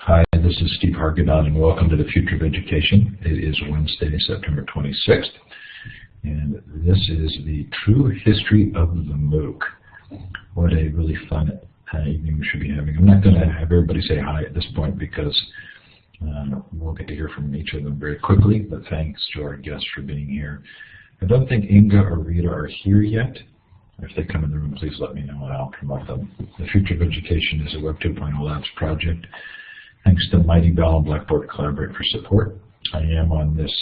Hi, this is Steve Hargadon, and welcome to the Future of Education. It is Wednesday, September 26th, and this is the true history of the MOOC. What a really fun evening we should be having. I'm not going to have everybody say hi at this point because we'll get to hear from each of them very quickly, but thanks to our guests for being here. I don't think Inge or Rita are here yet. If they come in the room, please let me know and I'll promote them. The Future of Education is a Web 2.0 Labs project. Thanks to Mighty Bell and Blackboard Collaborate for support. I am on this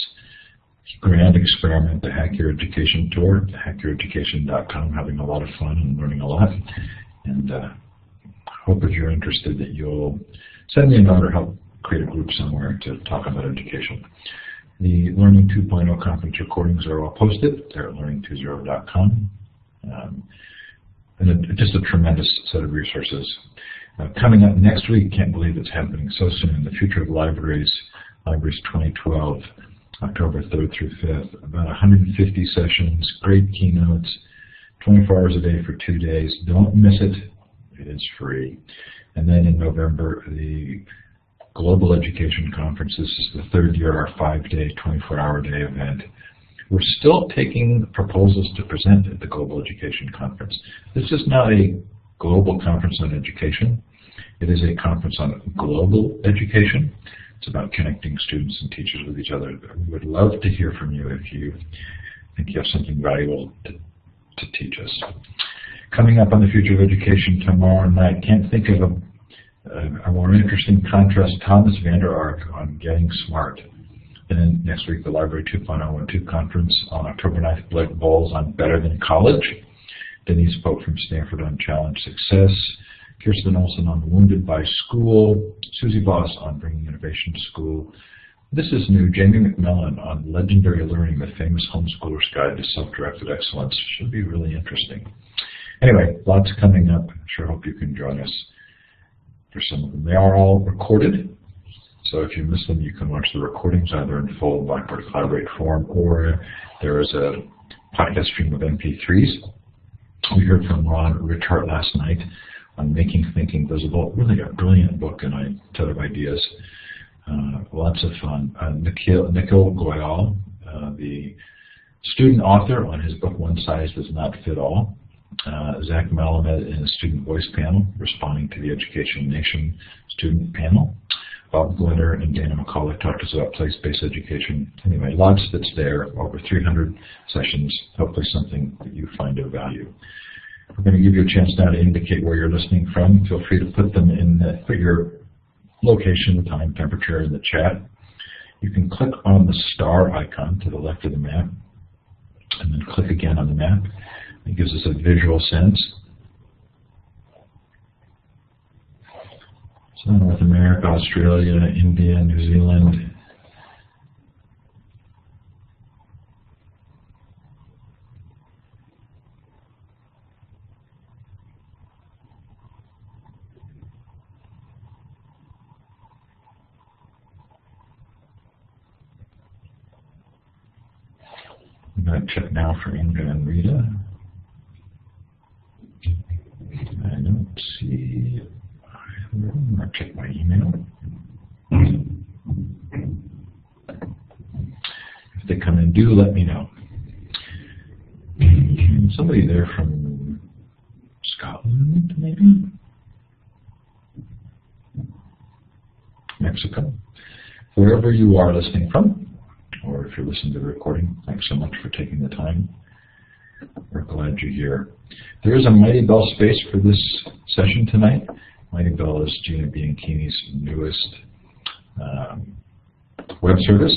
grand experiment, the Hack Your Education Tour, hackyoureducation.com, having a lot of fun and learning a lot. And hope if you're interested that you'll send me a note or help create a group somewhere to talk about education. The Learning 2.0 conference recordings are all posted. They're at learning20.com. And just a tremendous set of resources. Coming up next week, can't believe it's happening so soon, the Future of Libraries 2012, October 3rd through 5th. About 150 sessions, great keynotes, 24 hours a day for 2 days. Don't miss it. It is free. And then in November, the Global Education Conference. This is the third year, our 5-day, 24-hour-day event. We're still taking proposals to present at the Global Education Conference. This is not a global conference on education. It is a conference on global education. It's about connecting students and teachers with each other. We would love to hear from you if you think you have something valuable to teach us. Coming up on the Future of Education tomorrow night, can't think of a more interesting contrast, Thomas Vander Ark on Getting Smart. And then next week, the Library 2.0 and 2 conference on October 9th, Blake Bowles on Better Than College, Denise Pope from Stanford on Challenge Success, Kirsten Olson on Wounded by School, Susie Voss on Bringing Innovation to School. This is new, Jamie McMillan on Legendary Learning, the Famous Homeschooler's Guide to Self-Directed Excellence. Should be really interesting. Anyway, lots coming up. Sure hope you can join us for some of them. They are all recorded. So if you miss them, you can watch the recordings either in full Blackboard Collaborate form or there is a podcast stream of MP3s. We heard from Ron Richard last night on Making Thinking Visible. Really a brilliant book and a ton of ideas. Lots of fun. Nikhil Goyal, the student author on his book One Size Does Not Fit All. Zach Malamed in a student voice panel responding to the Education Nation student panel. Bob Glenner and Dana McCullough talked to us about place-based education. Anyway, lots that's there, over 300 sessions, hopefully something that you find of value. We're going to give you a chance now to indicate where you're listening from. Feel free to put them in put your location, time, temperature in the chat. You can click on the star icon to the left of the map, and then click again on the map. It gives us a visual sense. So North America, Australia, India, New Zealand. I'm going to check now for Inge and Rita. I don't see. I'll check my email. If they come in, do let me know. Somebody there from Scotland, maybe? Mexico. Wherever you are listening from, or if you're listening to the recording, thanks so much for taking the time. We're glad you're here. There is a Mighty Bell space for this session tonight. Mighty Bell is Gina Bianchini's newest web service.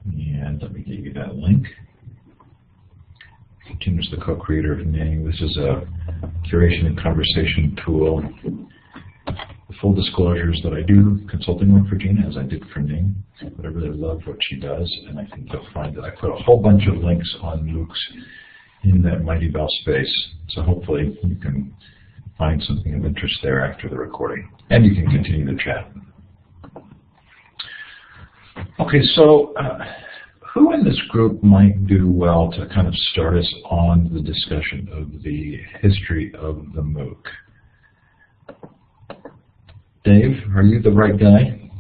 And let me give you that link. Gina's the co-creator of Ning. This is a curation and conversation tool. The full disclosure is that I do consulting work for Gina, as I did for Ning, but I really love what she does, and I think you'll find that I put a whole bunch of links on MOOCs in that Mighty Bell space. So hopefully you can find something of interest there after the recording. And you can continue the chat. Okay, so who in this group might do well to kind of start us on the discussion of the history of the MOOC? Dave, are you the right guy?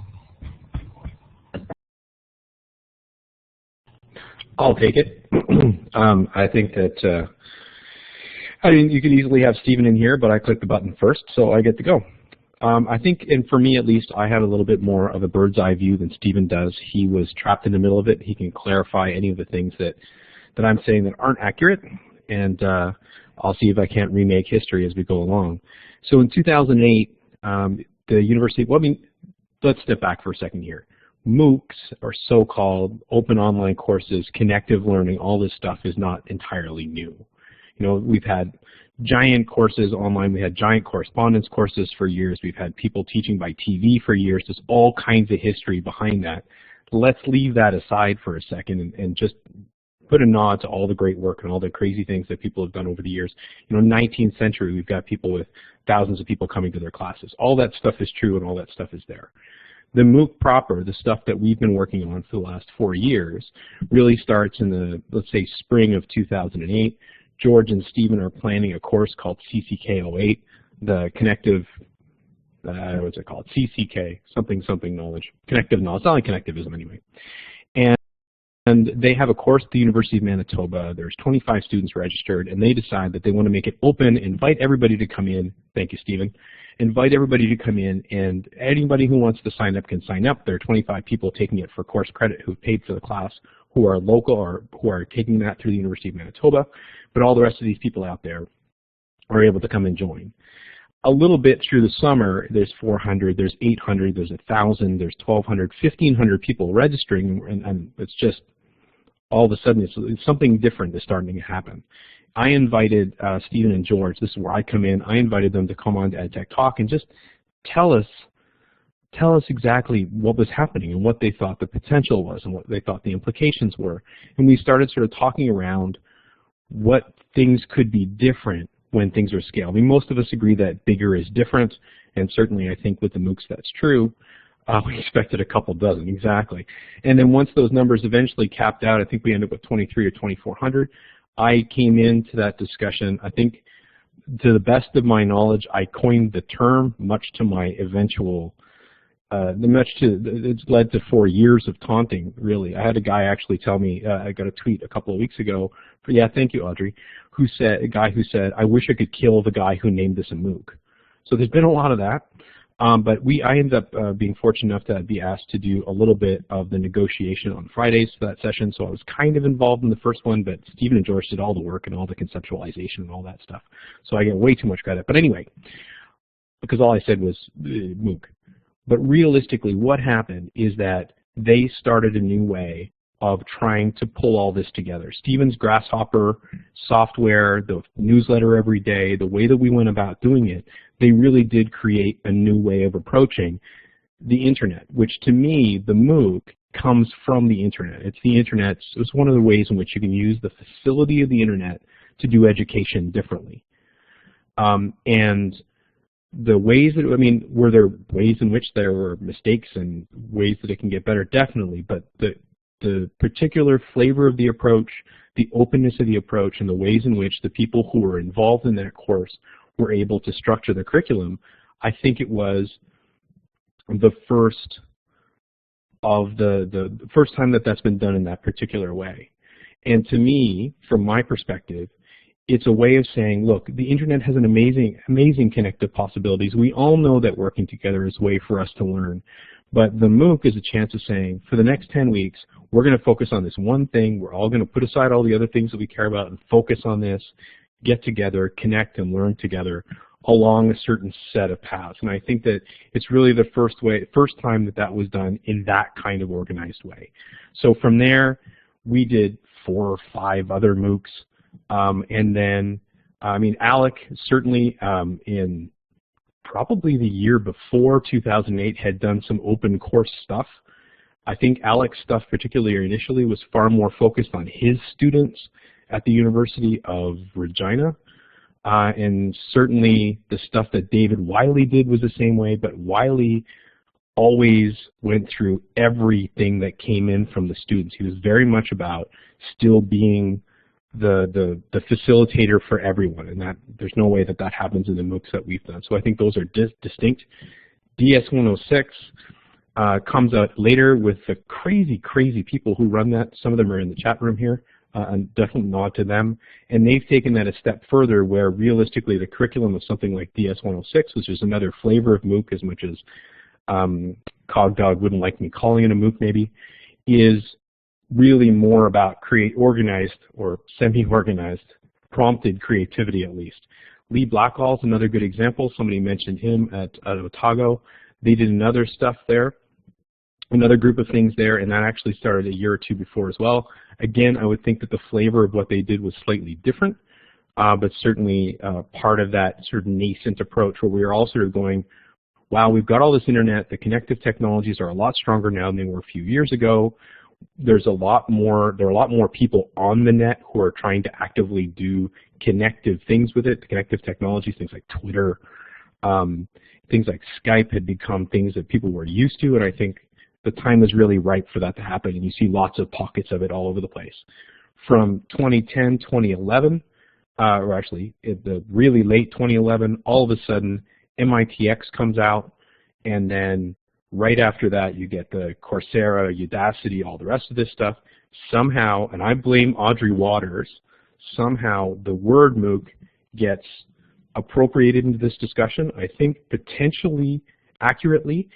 I'll take it. I think that, I mean, you could easily have Stephen in here, but I clicked the button first, so I get to go. I think, and for me at least, I had a little bit more of a bird's eye view than Stephen does. He was trapped in the middle of it. He can clarify any of the things that I'm saying that aren't accurate, and I'll see if I can't remake history as we go along. So in 2008, the university, well, I mean, let's step back for a second here. MOOCs, or so-called open online courses, connective learning, all this stuff is not entirely new. You know, we've had giant courses online. We had giant correspondence courses for years. We've had people teaching by TV for years. There's all kinds of history behind that. Let's leave that aside for a second and just put a nod to all the great work and all the crazy things that people have done over the years. You know, 19th century, we've got people with thousands of people coming to their classes. All that stuff is true and all that stuff is there. The MOOC proper, the stuff that we've been working on for the last 4 years, really starts in the, let's say, spring of 2008. George and Stephen are planning a course called CCK08, the connective, what's it called? CCK, something knowledge. Connective knowledge. It's not like connectivism anyway. And they have a course at the University of Manitoba. There's 25 students registered, and they decide that they want to make it open, invite everybody to come in. Thank you, Stephen. Invite everybody to come in, and anybody who wants to sign up can sign up. There are 25 people taking it for course credit who've paid for the class, who are local or who are taking that through the University of Manitoba, but all the rest of these people out there are able to come and join. A little bit through the summer, there's 400, there's 800, there's 1,000, there's 1,200, 1,500 people registering, and it's just all of a sudden it's something different is starting to happen. I invited Stephen and George, this is where I come in, I invited them to come on to EdTech Talk and just tell us exactly what was happening and what they thought the potential was and what they thought the implications were. And we started sort of talking around what things could be different when things are scaled. I mean, most of us agree that bigger is different, and certainly I think with the MOOCs that's true. We expected a couple dozen, exactly. And then once those numbers eventually capped out, I think we ended up with 23 or 2,400. I came into that discussion, I think, to the best of my knowledge, I coined the term, much to my eventual, it's led to 4 years of taunting, really. I had a guy actually tell me, I got a tweet a couple of weeks ago, yeah, thank you, Audrey, a guy who said, I wish I could kill the guy who named this a MOOC. So there's been a lot of that. But I ended up being fortunate enough to be asked to do a little bit of the negotiation on Fridays for that session, so I was kind of involved in the first one, but Stephen and George did all the work and all the conceptualization and all that stuff. So I get way too much credit. But anyway, because all I said was MOOC. But realistically, what happened is that they started a new way of trying to pull all this together. Stephen's Grasshopper software, the newsletter every day, the way that we went about doing it, they really did create a new way of approaching the internet, which to me, the MOOC comes from the internet. It's the internet. It's one of the ways in which you can use the facility of the internet to do education differently. And the ways that, I mean, were there ways in which there were mistakes and ways that it can get better? Definitely, but the particular flavor of the approach, the openness of the approach, and the ways in which the people who were involved in that course were able to structure the curriculum, I think it was the first of the first time that that's been done in that particular way. And to me, from my perspective, it's a way of saying, look, the internet has an amazing connective possibilities. We all know that working together is a way for us to learn. But the MOOC is a chance of saying, for the next 10 weeks, we're going to focus on this one thing. We're all going to put aside all the other things that we care about and focus on this, get together, connect, and learn together along a certain set of paths. And I think that it's really the first time that that was done in that kind of organized way. So from there, we did 4 or 5 other MOOCs. And then, I mean, Alec certainly in probably the year before 2008 had done some open course stuff. I think Alec's stuff, particularly initially, was far more focused on his students at the University of Regina. And certainly the stuff that David Wiley did was the same way, but Wiley always went through everything that came in from the students. He was very much about still being the facilitator for everyone, and that there's no way that that happens in the MOOCs that we've done. So I think those are distinct. DS-106 comes out later with the crazy, crazy people who run that. Some of them are in the chat room here, and definitely nod to them. And they've taken that a step further where realistically the curriculum of something like DS-106, which is another flavor of MOOC as much as CogDog wouldn't like me calling it a MOOC maybe, is really more about create organized or semi-organized, prompted creativity at least. Lee Blackall's another good example. Somebody mentioned him at Otago. They did another stuff there, another group of things there, and that actually started a year or two before as well. Again, I would think that the flavor of what they did was slightly different, but certainly part of that sort of nascent approach where we are all sort of going, wow, we've got all this internet, the connective technologies are a lot stronger now than they were a few years ago. There are a lot more people on the net who are trying to actively do connective things with it, the connective technologies, things like Twitter, things like Skype had become things that people were used to, and I think the time is really ripe for that to happen, and you see lots of pockets of it all over the place. From 2010, 2011, or actually the really late 2011, all of a sudden MITx comes out, and then right after that you get the Coursera, Udacity, all the rest of this stuff. Somehow, and I blame Audrey Waters, somehow the word MOOC gets appropriated into this discussion, I think potentially accurately,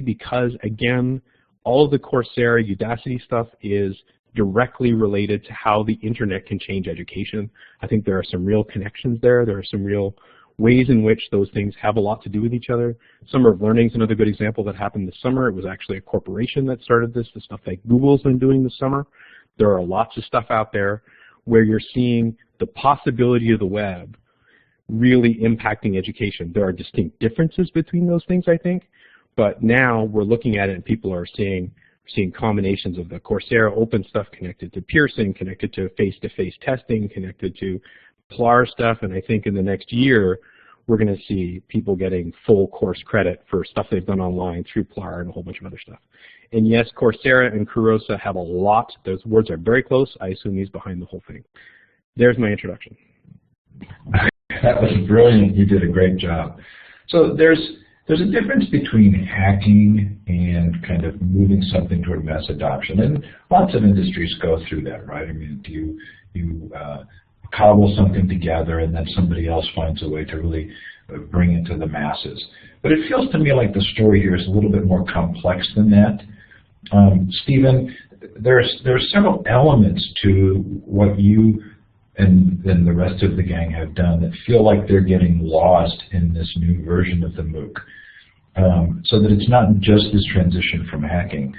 because again, all of the Coursera, Udacity stuff is directly related to how the internet can change education. I think there are some real connections there. There are some real ways in which those things have a lot to do with each other. Summer of Learning is another good example that happened this summer. It was actually a corporation that started this, the stuff that Google's been doing this summer. There are lots of stuff out there where you're seeing the possibility of the web really impacting education. There are distinct differences between those things, I think, but now we're looking at it and people are seeing combinations of the Coursera open stuff connected to Pearson, connected to face-to-face testing, connected to PLAR stuff, and I think in the next year we're going to see people getting full course credit for stuff they've done online through PLAR and a whole bunch of other stuff. And yes, Coursera and Couros have a lot. Those words are very close. I assume he's behind the whole thing. There's my introduction. That was brilliant. You did a great job. So there's a difference between hacking and kind of moving something toward mass adoption, and lots of industries go through that, right? I mean, you cobble something together and then somebody else finds a way to really bring it to the masses. But it feels to me like the story here is a little bit more complex than that. Stephen, there are several elements to what you and the rest of the gang have done that feel like they're getting lost in this new version of the MOOC. So that it's not just this transition from hacking.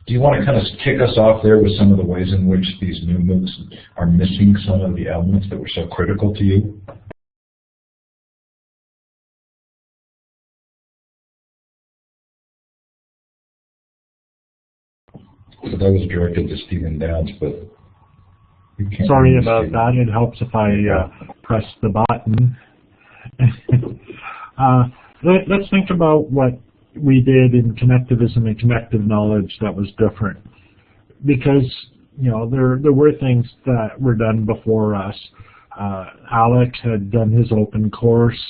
Do you want to kind of kick us off there with some of the ways in which these new MOOCs are missing some of the elements that were so critical to you? So that was directed to Stephen Downs, but you can't. Sorry about that. It helps if I press the button. Let's think about what we did in connectivism and connective knowledge that was different, because there were things that were done before us. Alec had done his open course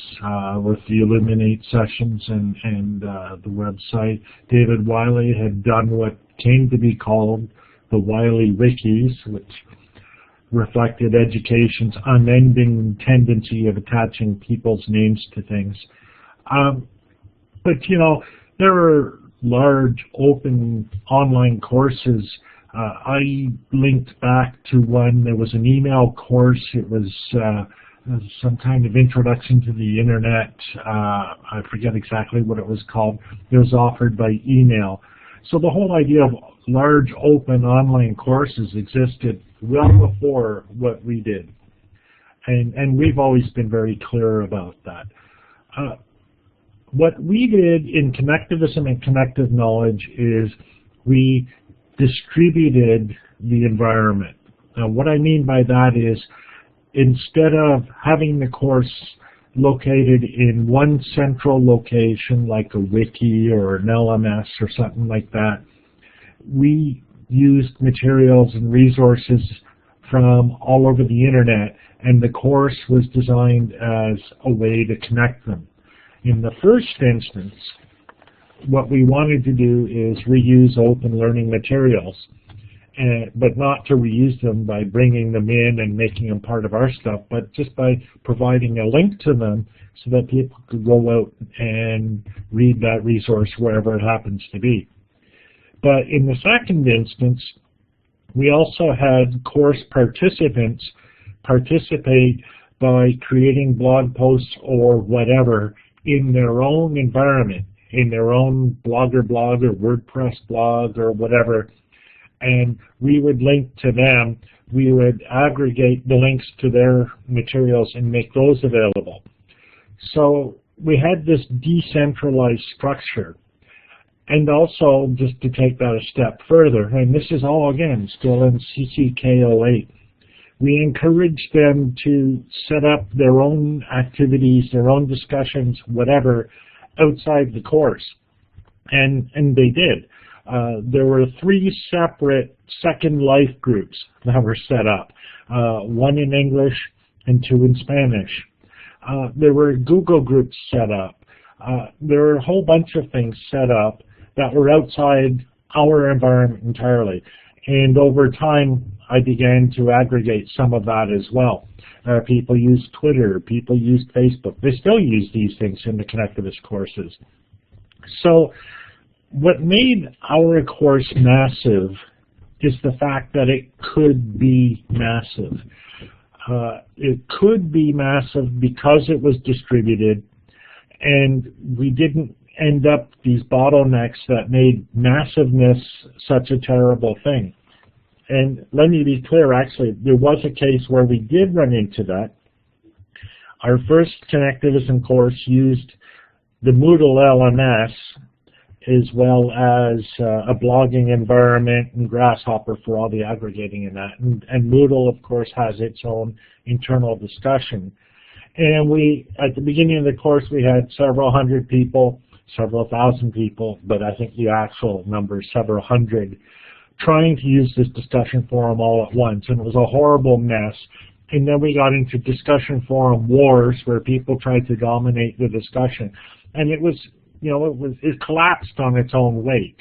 with the Illuminate sessions and the website. David Wiley had done what came to be called the Wiley Wikis, which reflected education's unending tendency of attaching people's names to things. But there are large open online courses. I linked back to one. There was an email course. It was some kind of introduction to the internet. I forget exactly what it was called. It was offered by email. So the whole idea of large open online courses existed well before what we did. And we've always been very clear about that. What we did in connectivism and connective knowledge is we distributed the environment. Now, what I mean by that is instead of having the course located in one central location like a wiki or an LMS or something like that, we used materials and resources from all over the internet, and the course was designed as a way to connect them. In the first instance, what we wanted to do is reuse open learning materials, but not to reuse them by bringing them in and making them part of our stuff, but just by providing a link to them so that people could go out and read that resource wherever it happens to be. But in the second instance, we also had course participants participate by creating blog posts or whatever in their own environment, in their own Blogger blog or WordPress blog or whatever, and we would link to them. We would aggregate the links to their materials and make those available. So we had this decentralized structure. And also, just to take that a step further, and this is all, again, still in CCK08, we encouraged them to set up their own activities, their own discussions, whatever, outside the course. And they did. There were 3 separate Second Life groups that were set up, 1 in English and 2 in Spanish. There were Google groups set up. There were a whole bunch of things set up that were outside our environment entirely. And over time, I began to aggregate some of that as well. People used Twitter, people used Facebook. They still use these things in the connectivist courses. So what made our course massive is the fact that it could be massive. It could be massive because it was distributed, and we didn't end up these bottlenecks that made massiveness such a terrible thing. And let me be clear, actually, there was a case where we did run into that. Our first connectivism course used the Moodle LMS as well as a blogging environment and Grasshopper for all the aggregating in that. And Moodle, of course, has its own internal discussion. And at the beginning of the course, we had several hundred people, several thousand people, but I think the actual number is several hundred, trying to use this discussion forum all at once, and it was a horrible mess. And then we got into discussion forum wars where people tried to dominate the discussion, and it was, it collapsed on its own weight.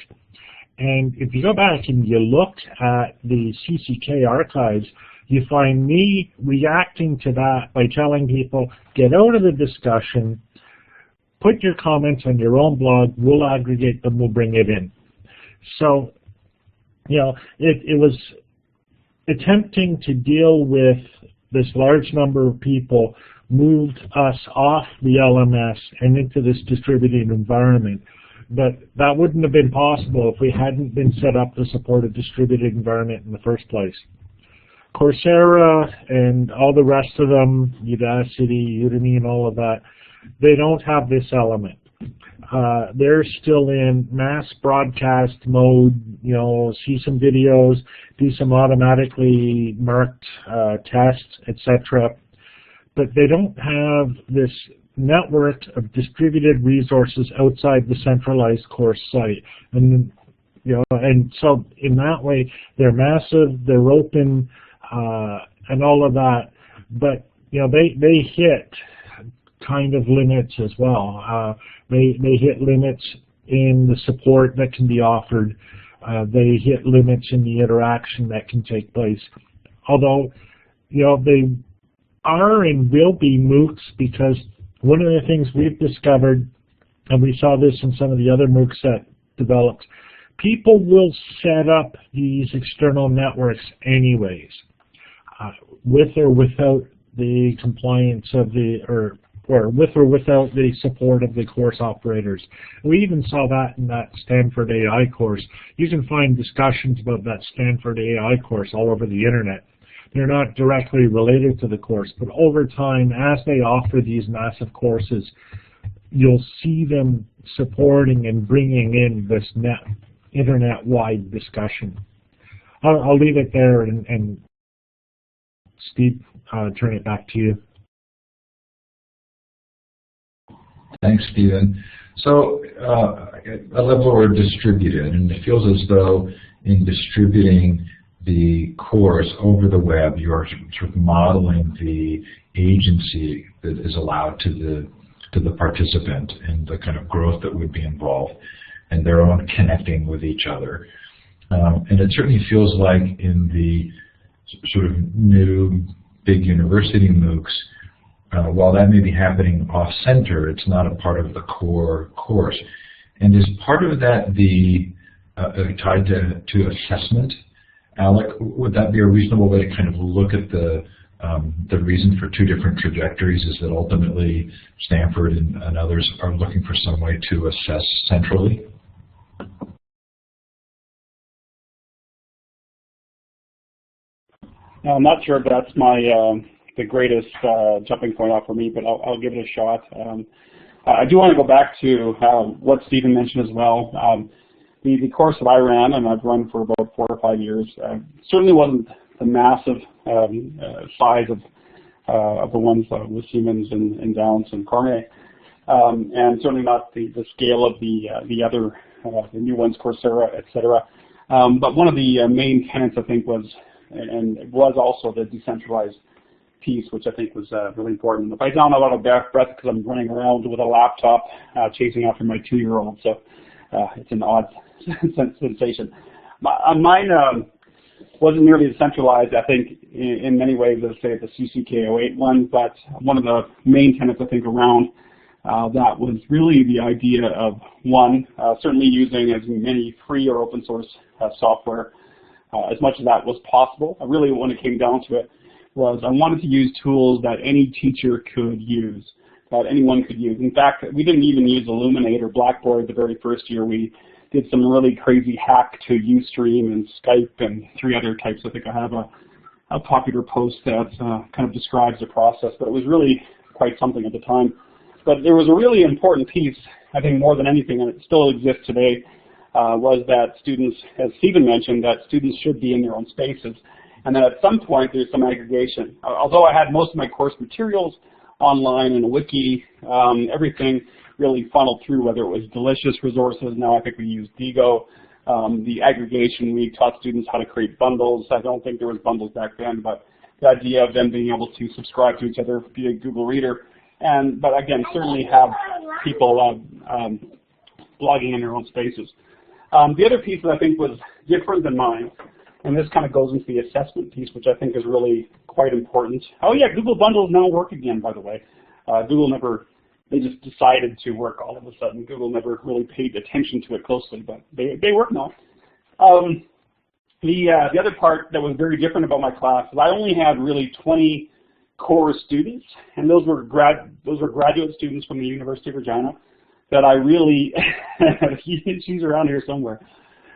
And if you go back and you look at the CCK archives, you find me reacting to that by telling people, get out of the discussion, put your comments on your own blog, we'll aggregate them, we'll bring it in. So, it was attempting to deal with this large number of people moved us off the LMS and into this distributed environment. But that wouldn't have been possible if we hadn't been set up to support a distributed environment in the first place. Coursera and all the rest of them, Udacity, Udemy, and all of that, they don't have this element. They're still in mass broadcast mode, see some videos, do some automatically marked tests, etc. But they don't have this network of distributed resources outside the centralized course site. And so in that way, they're massive, they're open, and all of that. But they hit kind of limits as well. They hit limits in the support that can be offered. They hit limits in the interaction that can take place. Although, they are and will be MOOCs, because one of the things we've discovered, and we saw this in some of the other MOOCs that developed, people will set up these external networks anyways, with or without the compliance of or with or without the support of the course operators. We even saw that in that Stanford AI course. You can find discussions about that Stanford AI course all over the internet. They're not directly related to the course, but over time, as they offer these massive courses, you'll see them supporting and bringing in this internet-wide discussion. I'll leave it there, and Steve, turn it back to you. Thanks, Stephen. So a level we're distributed, and it feels as though in distributing the course over the web, you're sort of modeling the agency that is allowed to the participant and the kind of growth that would be involved and their own connecting with each other. And it certainly feels like in the sort of new big university MOOCs, while that may be happening off-center, it's not a part of the core course. And is part of that tied to assessment? Alec, would that be a reasonable way to kind of look at the reason for two different trajectories is that ultimately Stanford and others are looking for some way to assess centrally? I'm not sure if that's my the greatest jumping point off for me, but I'll give it a shot. I do want to go back to what Stephen mentioned as well. The course that I ran, and I've run for about 4 or 5 years, certainly wasn't the massive size of the ones with Siemens and Downs and Cormier, and certainly not the scale of the other the new ones, Coursera, etc. But one of the main tenets, I think, was also the decentralized piece, which I think was really important. If I sound a lot of breath because I'm running around with a laptop chasing after my 2-year-old, so it's an odd sensation. Mine wasn't nearly decentralized, I think, in many ways, let's say the CCK08 one, but one of the main tenets, I think, around that was really the idea of, one, certainly using as many free or open source software as much as that was possible. Really, when it came down to it, was I wanted to use tools that any teacher could use, that anyone could use. In fact, we didn't even use Illuminate or Blackboard the very first year. We did some really crazy hack to Ustream and Skype and 3 other types. I think I have a popular post that kind of describes the process, but it was really quite something at the time. But there was a really important piece, I think more than anything, and it still exists today, was that students, as Stephen mentioned, that students should be in their own spaces. And then at some point there's some aggregation. Although I had most of my course materials online in a wiki, everything really funneled through, whether it was Delicious resources, now I think we use Digo, the aggregation, we taught students how to create bundles. I don't think there was bundles back then, but the idea of them being able to subscribe to each other via Google Reader. But again, certainly have people blogging in their own spaces. The other piece that I think was different than mine, and this kind of goes into the assessment piece, which I think is really quite important. Oh yeah, Google Bundles now work again, by the way. Google never, they just decided to work all of a sudden. Google never really paid attention to it closely, but they work now. The other part that was very different about my class is I only had really 20 core students, and those were graduate students from the University of Regina that I really, she's around here somewhere,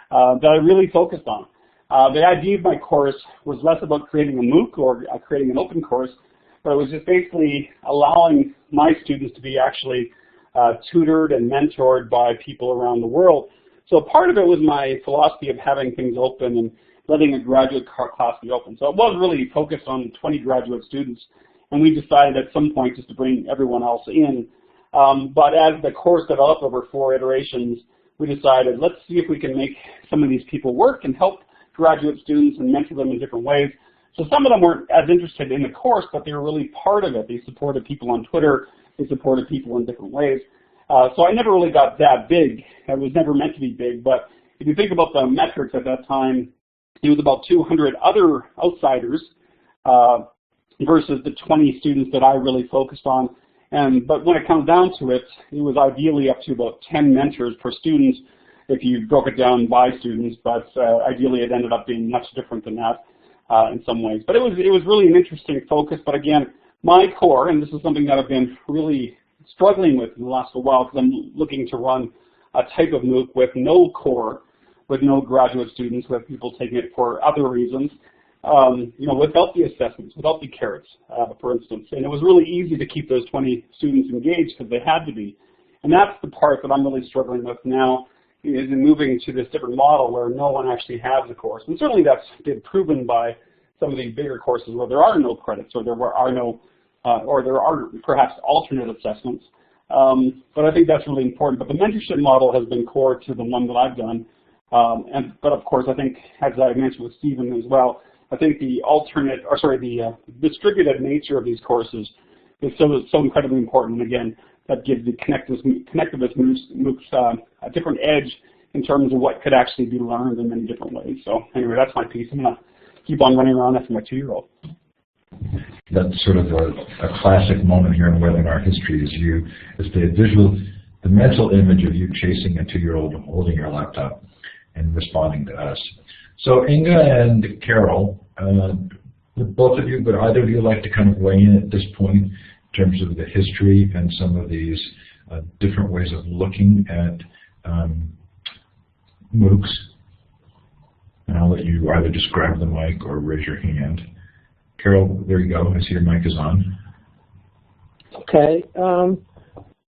that I really focused on. The idea of my course was less about creating a MOOC or creating an open course, but it was just basically allowing my students to be actually tutored and mentored by people around the world. So part of it was my philosophy of having things open and letting a graduate class be open. So it was really focused on 20 graduate students, and we decided at some point just to bring everyone else in. But as the course developed over 4 iterations, we decided, let's see if we can make some of these people work and help graduate students and mentor them in different ways. So some of them weren't as interested in the course, but they were really part of it. They supported people on Twitter. They supported people in different ways. So I never really got that big. It was never meant to be big. But if you think about the metrics at that time, it was about 200 other outsiders versus the 20 students that I really focused on. But when it comes down to it, it was ideally up to about 10 mentors per student if you broke it down by students, but ideally it ended up being much different than that in some ways. But it was really an interesting focus. But again, my core, and this is something that I've been really struggling with in the last little while because I'm looking to run a type of MOOC with no core, with no graduate students, with people taking it for other reasons, without the assessments, without the carrots, for instance. And it was really easy to keep those 20 students engaged because they had to be. And that's the part that I'm really struggling with now, is in moving to this different model where no one actually has a course. And certainly that's been proven by some of these bigger courses where there are no credits or there are no, or there are perhaps alternate assessments. But I think that's really important. But the mentorship model has been core to the one that I've done. But of course, I think, as I mentioned with Stephen as well, I think the distributed nature of these courses is so incredibly important. And again, that gives the connectivist MOOCs a different edge in terms of what could actually be learned in many different ways. So anyway, that's my piece. I'm going to keep on running around after my 2-year-old. That's sort of a classic moment here in webinar history, is the mental image of you chasing a 2-year-old holding your laptop and responding to us. So Inge and Carol, both of you, but either of you like to kind of weigh in at this point in terms of the history and some of these different ways of looking at MOOCs? And I'll let you either just grab the mic or raise your hand. Carol, there you go. I see your mic is on. Okay.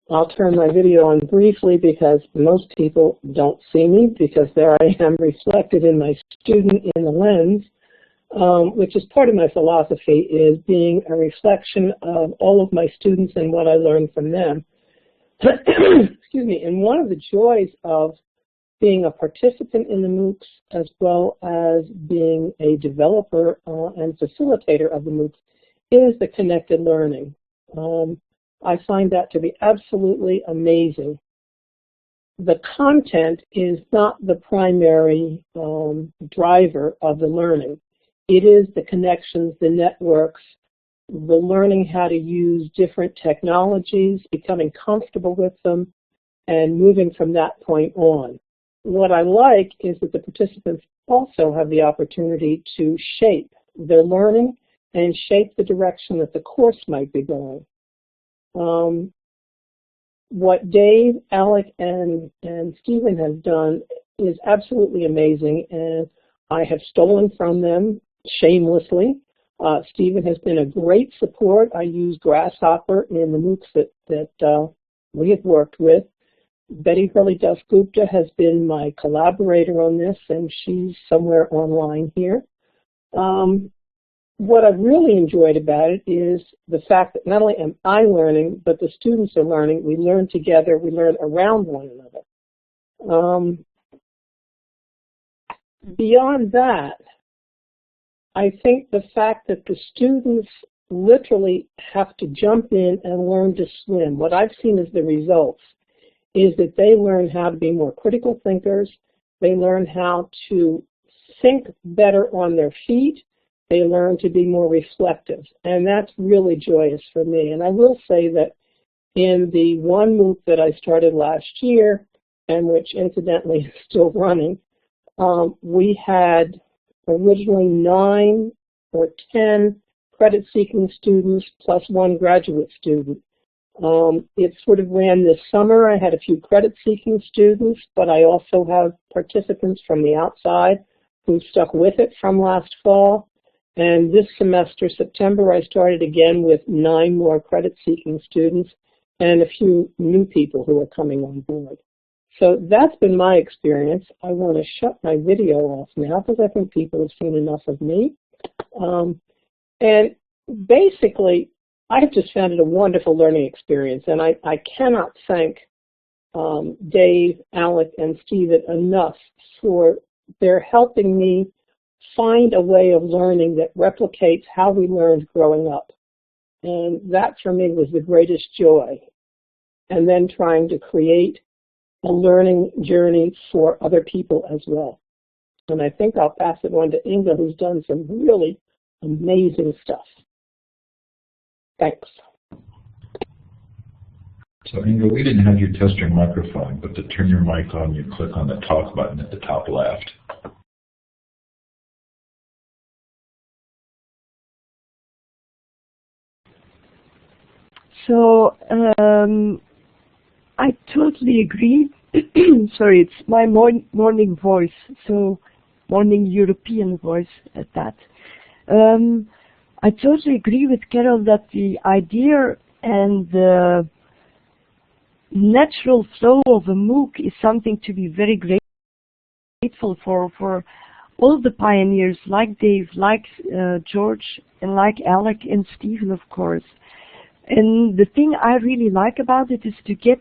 I'll turn my video on briefly because most people don't see me because there I am reflected in my student in the lens, which is part of my philosophy, is being a reflection of all of my students and what I learned from them. Excuse me. And one of the joys of being a participant in the MOOCs as well as being a developer and facilitator of the MOOCs is the connected learning. I find that to be absolutely amazing. The content is not the primary driver of the learning. It is the connections, the networks, the learning how to use different technologies, becoming comfortable with them, and moving from that point on. What I like is that the participants also have the opportunity to shape their learning and shape the direction that the course might be going. What Dave, Alec, and Stephen have done is absolutely amazing, and I have stolen from them shamelessly. Stephen has been a great support. I use Grasshopper in the MOOCs that we have worked with. Betty Hurley-Duff-Gupta has been my collaborator on this, and she's somewhere online here. What I've really enjoyed about it is the fact that not only am I learning, but the students are learning. We learn together. We learn around one another. Beyond that, I think the fact that the students literally have to jump in and learn to swim, what I've seen as the results is that they learn how to be more critical thinkers. They learn how to think better on their feet. They learn to be more reflective. And that's really joyous for me. And I will say that in the one MOOC that I started last year, and which incidentally is still running, we had originally 9 or 10 credit-seeking students plus 1 graduate student. It sort of ran this summer. I had a few credit-seeking students, but I also have participants from the outside who stuck with it from last fall. And this semester, September, I started again with 9 more credit-seeking students and a few new people who are coming on board. So that's been my experience. I want to shut my video off now because I think people have seen enough of me. And basically, I've just found it a wonderful learning experience, and I cannot thank Dave, Alec, and Stephen enough for their helping me find a way of learning that replicates how we learned growing up. And that, for me, was the greatest joy. And then trying to create a learning journey for other people as well. And I think I'll pass it on to Inge, who's done some really amazing stuff. Thanks. So Inge, we didn't have you test your microphone, but to turn your mic on, you click on the talk button at the top left. So I totally agree. Sorry, it's my morning voice, so morning European voice at that. I totally agree with Carol that the idea and the natural flow of a MOOC is something to be very grateful for all the pioneers like Dave, like George, and like Alec and Stephen, of course. And the thing I really like about it is to get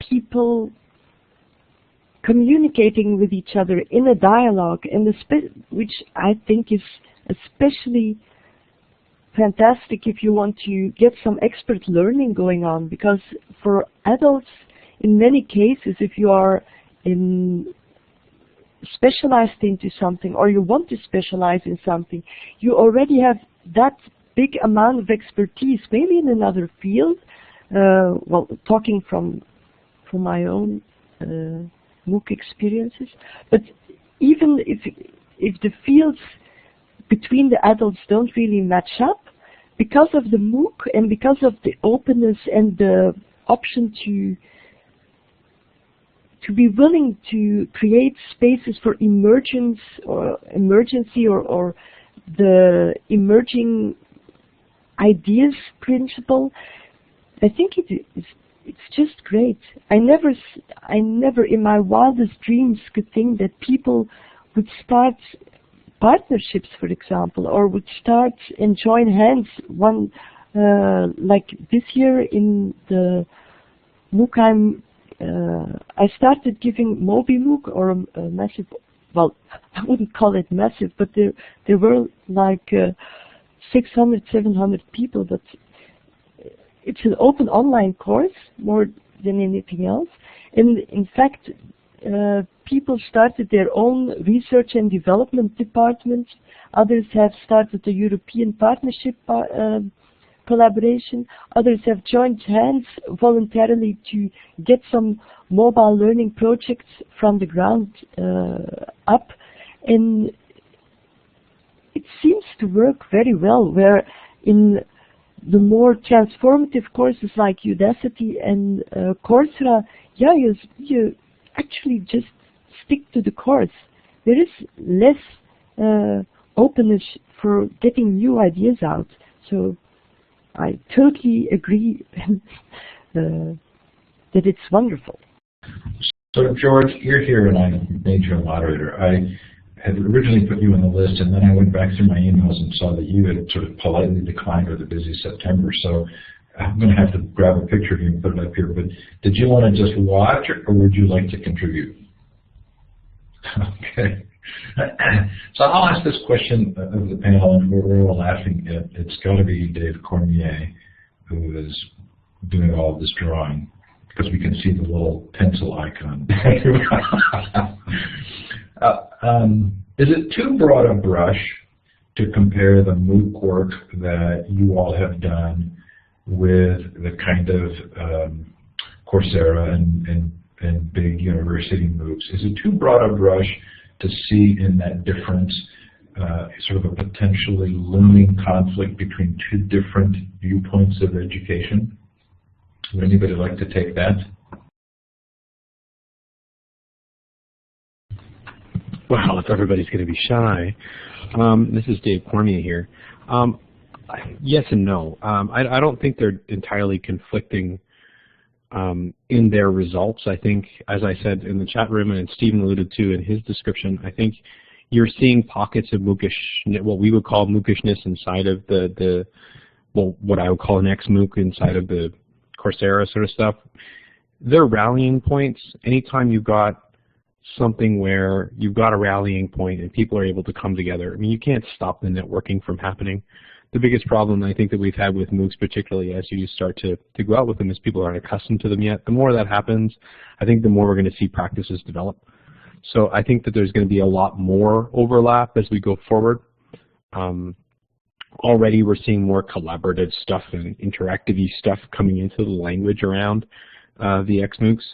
people communicating with each other in a dialogue, and which I think is especially fantastic if you want to get some expert learning going on, because for adults, in many cases, if you are specialized into something, or you want to specialize in something, you already have that big amount of expertise, maybe in another field. Well, talking from my own MOOC experiences, but even if the fields between the adults don't really match up, because of the MOOC and because of the openness and the option to be willing to create spaces for emergency or the emerging ideas principle, I think it's just great. I never in my wildest dreams could think that people would start partnerships, for example, or would start and join hands. Like this year in the MOOC, I started giving MobiMOOC, or a massive, well, I wouldn't call it massive, but there were like 600, 700 people, but it's an open online course more than anything else. And in fact, people started their own research and development departments. Others have started a European partnership collaboration. Others have joined hands voluntarily to get some mobile learning projects from the ground up. And it seems to work very well, where in the more transformative courses like Udacity and Coursera, yeah, you actually just stick to the course. There is less openness for getting new ideas out. So I totally agree that it's wonderful. So George, you're here and I made you a moderator. I had originally put you on the list, and then I went back through my emails and saw that you had sort of politely declined with a busy September. So I'm going to have to grab a picture of you and put it up here. But did you want to just watch, or would you like to contribute? Okay. So I'll ask this question of the panel, and we're all laughing. It's got to be Dave Cormier, who is doing all of this drawing, because we can see the little pencil icon. Is it too broad a brush to compare the MOOC work that you all have done with the kind of Coursera and big university MOOCs? Is it too broad a brush to see in that difference sort of a potentially looming conflict between two different viewpoints of education? Would anybody like to take that? Well, if everybody's going to be shy. This is Dave Cormier here. Yes and no. I don't think they're entirely conflicting in their results. I think, as I said in the chat room and Stephen alluded to in his description, I think you're seeing pockets of MOOCish, what we would call MOOCishness inside of what I would call an ex-MOOC inside of the Coursera sort of stuff. They're rallying points. Anytime you've got something where you've got a rallying point and people are able to come together, I mean, you can't stop the networking from happening. The biggest problem I think that we've had with MOOCs, particularly as you start to go out with them, is people aren't accustomed to them yet. The more that happens, I think the more we're going to see practices develop. So I think that there's going to be a lot more overlap as we go forward. Already we're seeing more collaborative stuff and interactive-y stuff coming into the language around the ex-MOOCs.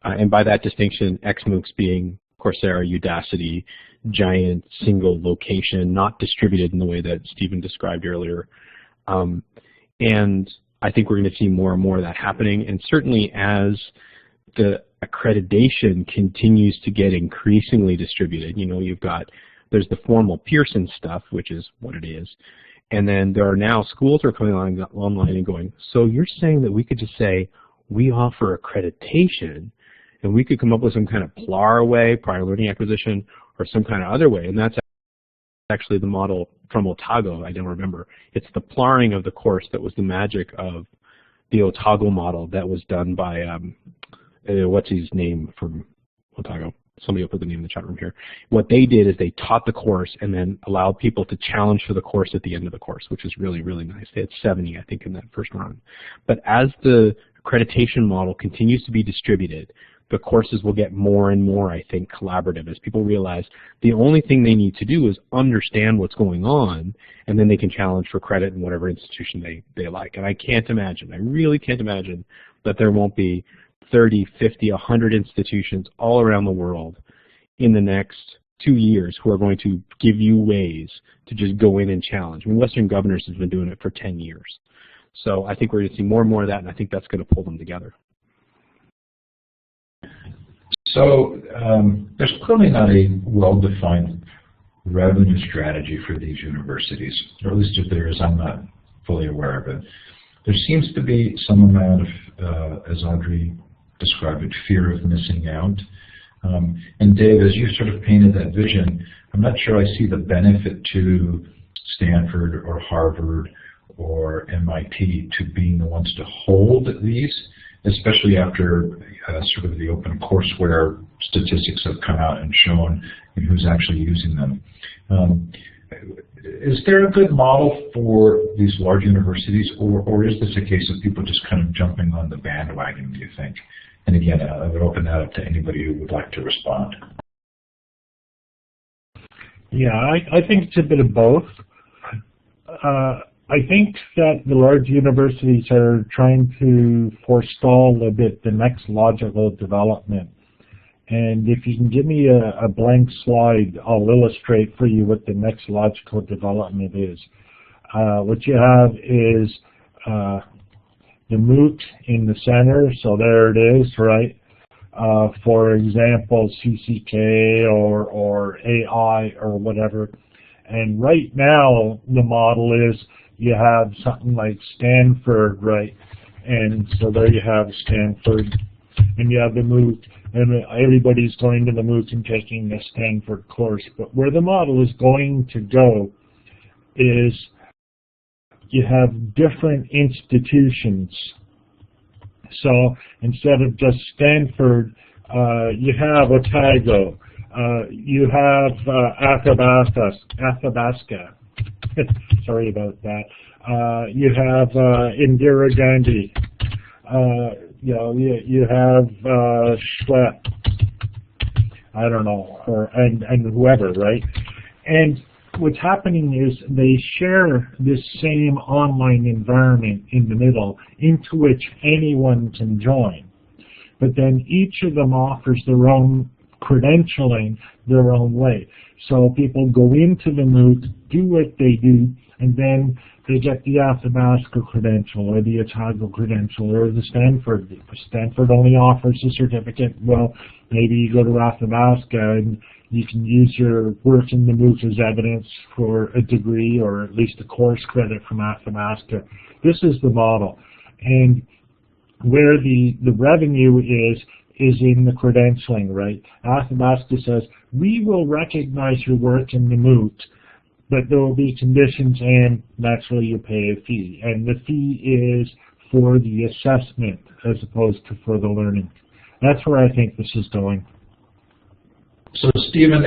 And by that distinction, ex-MOOCs being Coursera, Udacity, giant single location, not distributed in the way that Stephen described earlier. And I think we're going to see more and more of that happening. And certainly as the accreditation continues to get increasingly distributed, you know, there's the formal Pearson stuff, which is what it is. And then there are now schools that are coming online and going, so you're saying that we could just say, we offer accreditation, and we could come up with some kind of PLAR way, prior learning acquisition, or some kind of other way. And that's actually the model from Otago, I don't remember. It's the PLARing of the course that was the magic of the Otago model that was done by, what's his name from somebody will put the name in the chat room here. What they did is they taught the course and then allowed people to challenge for the course at the end of the course, which is really, really nice. They had 70, I think, in that first run. But as the accreditation model continues to be distributed, the courses will get more and more, I think, collaborative as people realize the only thing they need to do is understand what's going on, and then they can challenge for credit in whatever institution they like. And I can't imagine, I really can't imagine that there won't be 30, 50, 100 institutions all around the world in the next 2 years who are going to give you ways to just go in and challenge. I mean, Western Governors has been doing it for 10 years. So I think we're going to see more and more of that, and I think that's going to pull them together. So there's clearly not a well-defined revenue strategy for these universities, or at least if there is, I'm not fully aware of it. There seems to be some amount of, as Audrey described it, fear of missing out. And Dave, as you sort of painted that vision, I'm not sure I see the benefit to Stanford or Harvard or MIT to being the ones to hold these, especially after sort of the open courseware statistics have come out and shown who's actually using them. Is there a good model for these large universities, or is this a case of people just kind of jumping on the bandwagon, do you think? And again, I would open that up to anybody who would like to respond. Yeah, I think it's a bit of both. I think that the large universities are trying to forestall a bit the next logical development. And if you can give me a blank slide, I'll illustrate for you what the next logical development is. What you have is the MOOC in the center, so there it is, right? For example, CCK or AI or whatever. And right now, the model is you have something like Stanford, right? And so there you have Stanford, and you have the MOOC, and everybody's going to the MOOC and taking a Stanford course. But where the model is going to go is you have different institutions. So instead of just Stanford, you have Otago, you have Athabasca. Sorry about that. You have Indira Gandhi. You have Schlepp. I don't know, and whoever, right? And what's happening is they share this same online environment in the middle into which anyone can join. But then each of them offers their own credentialing their own way. So people go into the MOOC, do what they do, and then they get the Athabasca credential or the Otago credential or the Stanford. If Stanford only offers a certificate, well, maybe you go to Athabasca and you can use your work in the MOOC as evidence for a degree or at least a course credit from Athabasca. This is the model. And where the revenue is in the credentialing, right? Athabasca says, we will recognize your work in the MOOC, but there will be conditions and naturally you pay a fee. And the fee is for the assessment as opposed to for the learning. That's where I think this is going. So Stephen,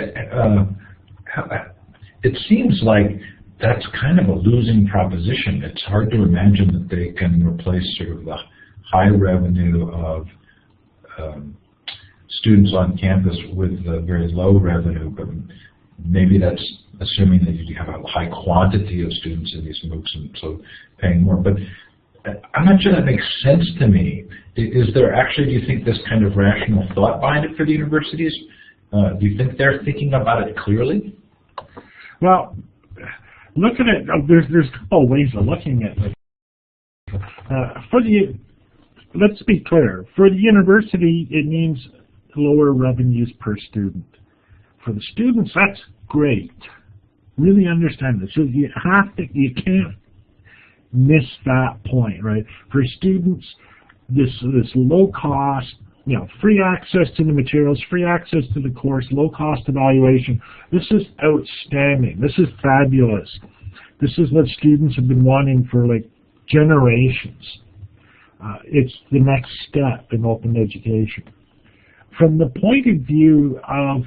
it seems like that's kind of a losing proposition. It's hard to imagine that they can replace sort of the high revenue of students on campus with very low revenue, but maybe that's assuming that you have a high quantity of students in these MOOCs and so paying more. But I'm not sure that makes sense to me. Is there actually, do you think, this kind of rational thought behind it for the universities? Do you think they're thinking about it clearly? Well, look at it. There's a couple of ways of looking at it. Let's be clear. For the university, it means lower revenues per student. For the students, that's great. Really understand this. So you can't miss that point, right? For students, this low cost, free access to the materials, free access to the course, low cost evaluation. This is outstanding. This is fabulous. This is what students have been wanting for like generations. It's the next step in open education. from the point of view of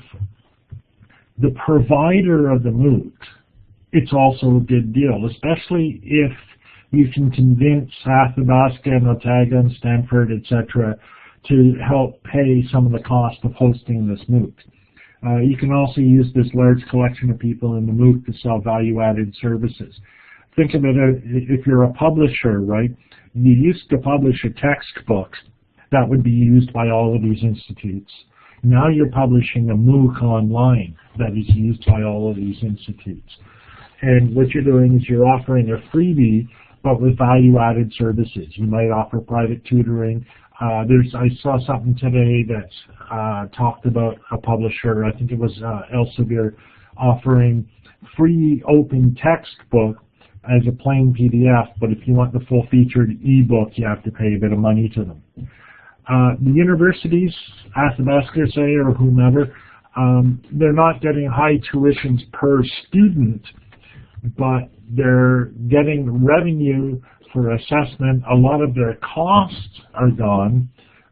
the provider of the MOOC, it's also a good deal, especially if you can convince Athabasca and Otago and Stanford, etc., to help pay some of the cost of hosting this MOOC. You can also use this large collection of people in the MOOC to sell value-added services. Think of it if you're a publisher, right? You used to publish a textbook that would be used by all of these institutes. Now you're publishing a MOOC online that is used by all of these institutes. And what you're doing is you're offering a freebie, but with value-added services. You might offer private tutoring. I saw something today that talked about a publisher, I think it was Elsevier, offering free open textbook as a plain PDF, but if you want the full-featured ebook, you have to pay a bit of money to them. The universities, Athabasca, say, or whomever, they're not getting high tuitions per student, but they're getting revenue for assessment. A lot of their costs are gone.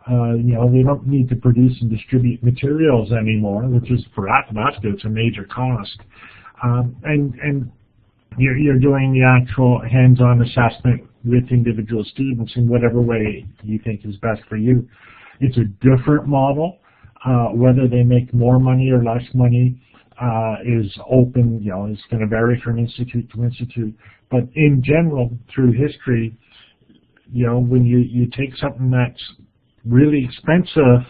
They don't need to produce and distribute materials anymore, which is, for Athabasca, it's a major cost. And you're doing the actual hands-on assessment with individual students in whatever way you think is best for you. It's a different model. Whether they make more money or less money is open, it's going to vary from institute to institute. But in general, through history, when you take something that's really expensive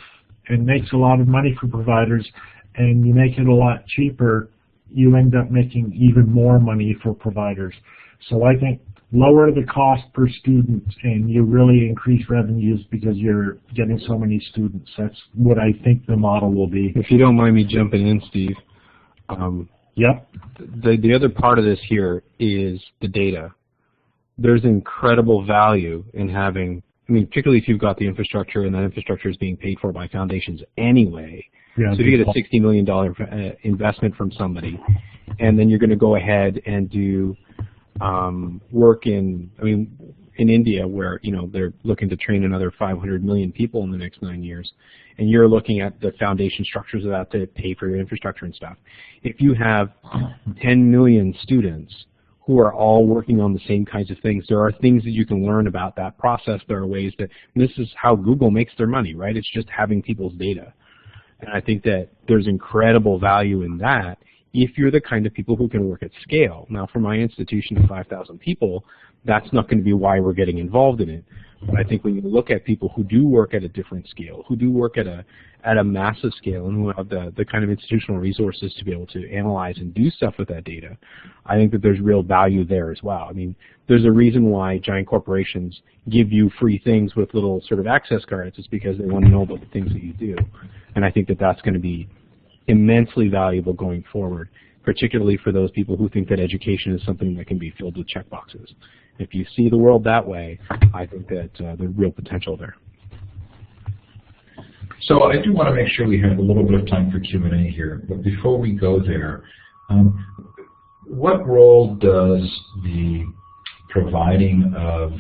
and makes a lot of money for providers and you make it a lot cheaper, you end up making even more money for providers. So I think lower the cost per student and you really increase revenues because you're getting so many students. That's what I think the model will be. If you don't mind me jumping in, Steve. Yep. The other part of this here is the data. There's incredible value in having, particularly if you've got the infrastructure and that infrastructure is being paid for by foundations anyway. Yeah, so if you get a $60 million investment from somebody, and then you're going to go ahead and do work in India, where they're looking to train another 500 million people in the next 9 years, and you're looking at the foundation structures of that to pay for your infrastructure and stuff. If you have 10 million students who are all working on the same kinds of things, there are things that you can learn about that process. There are ways that, and this is how Google makes their money, right? It's just having people's data. And I think that there's incredible value in that if you're the kind of people who can work at scale. Now, for my institution of 5,000 people, that's not going to be why we're getting involved in it. But I think when you look at people who do work at a different scale, who do work at a massive scale, and who have the kind of institutional resources to be able to analyze and do stuff with that data, I think that there's real value there as well. There's a reason why giant corporations give you free things with little sort of access cards. It's because they want to know about the things that you do. And I think that that's going to be immensely valuable going forward, particularly for those people who think that education is something that can be filled with checkboxes. If you see the world that way, I think that there's real potential there. So I do want to make sure we have a little bit of time for Q&A here, but before we go there, what role does the providing of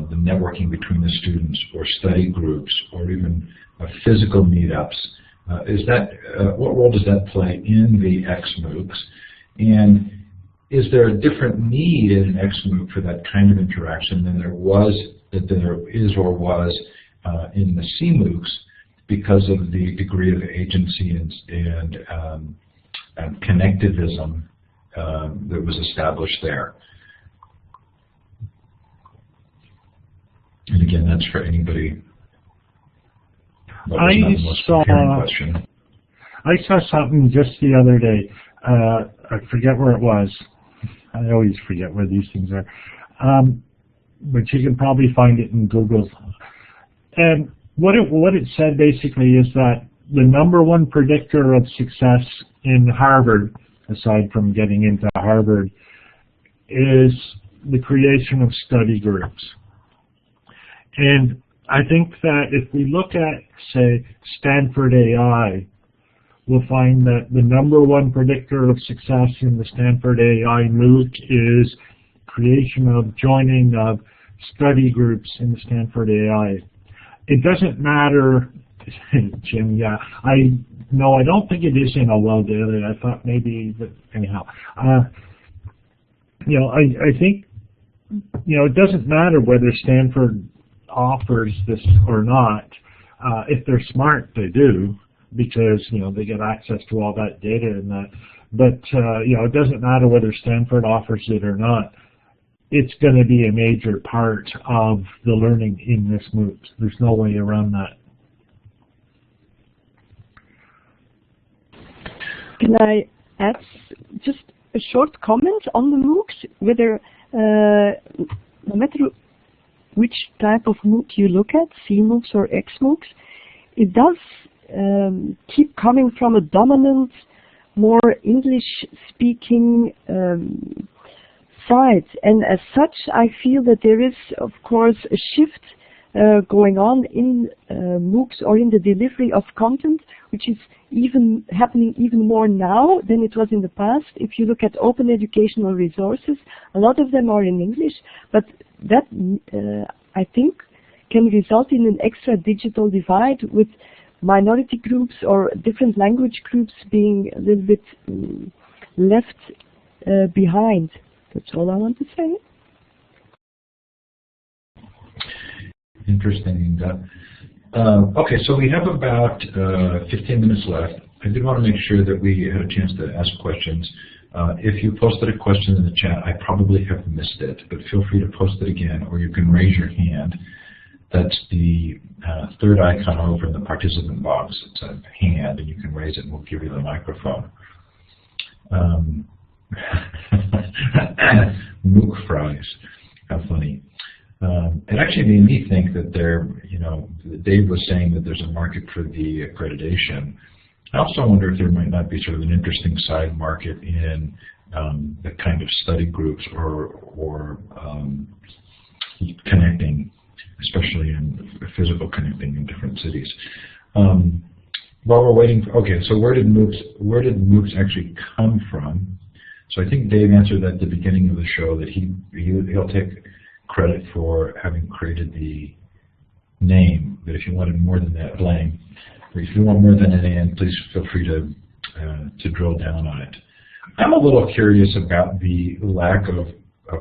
the networking between the students or study groups or even physical meetups, what role does that play in the XMOOCs? And is there a different need in an XMOOC for that kind of interaction than there is or was in the CMOOCs because of the degree of agency and connectivism that was established there? And again, that's for anybody. I saw something just the other day. I forget where it was. I always forget where these things are. But you can probably find it in Google. And what it said basically is that the #1 predictor of success in Harvard, aside from getting into Harvard, is the creation of study groups. And I think that if we look at, say, Stanford AI, we'll find that the #1 predictor of success in the Stanford AI MOOC is joining of study groups in the Stanford AI. It doesn't matter Jim, yeah. No, I don't think it is in a well daily. I thought maybe that, anyhow. I think, it doesn't matter whether Stanford offers this or not. If they're smart, they do, because, they get access to all that data and that. But, it doesn't matter whether Stanford offers it or not. It's going to be a major part of the learning in this MOOC. There's no way around that. Can I add just a short comment on the MOOCs? Whether, no matter which type of MOOC you look at, CMOOCs or XMOOCs, it does keep coming from a dominant, more English-speaking side. And as such, I feel that there is, of course, a shift going on in MOOCs or in the delivery of content, which is even happening even more now than it was in the past. If you look at open educational resources, a lot of them are in English, but that, I think, can result in an extra digital divide with minority groups or different language groups being a little bit left behind. That's all I want to say. Interesting. Okay, so we have about 15 minutes left. I did want to make sure that we had a chance to ask questions. If you posted a question in the chat, I probably have missed it, but feel free to post it again, or you can raise your hand. That's the third icon over in the participant box. It's a hand, and you can raise it, and we'll give you the microphone. MOOC fries. How funny. It actually made me think that Dave was saying that there's a market for the accreditation. I also wonder if there might not be sort of an interesting side market in the kind of study groups or connecting, especially in physical connecting in different cities. While we're waiting, okay, so where did MOOCs actually come from? So I think Dave answered at the beginning of the show that he'll take credit for having created the name, but if you wanted more than that, blame. If you want more than a name, please feel free to drill down on it. I'm a little curious about the lack of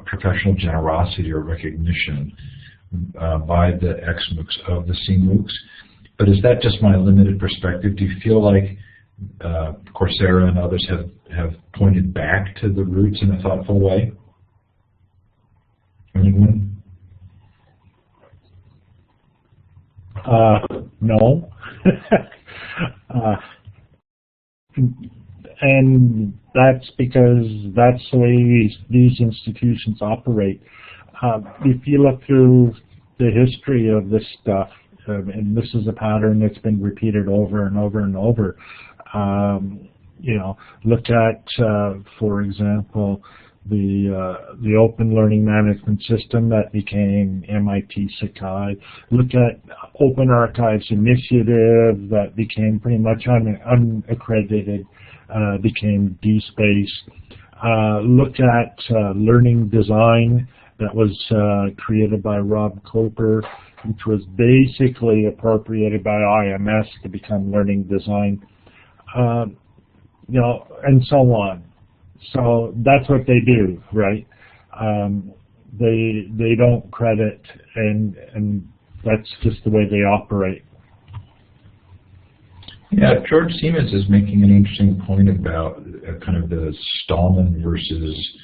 professional generosity or recognition by the XMOOCs of the CMOOCs, but is that just my limited perspective? Do you feel like Coursera and others have pointed back to the roots in a thoughtful way? Anyone? No. And that's because that's the way these institutions operate. If you look through the history of this stuff, and this is a pattern that's been repeated over and over and over, look at, for example, the Open Learning Management System that became MIT Sakai. Look at Open Archives Initiative that became pretty much unaccredited, became DSpace. Look at Learning Design that was created by Rob Koper, which was basically appropriated by IMS to become Learning Design, and so on. So that's what they do, right? They don't credit, and that's just the way they operate. Yeah, George Siemens is making an interesting point about kind of the Stallman versus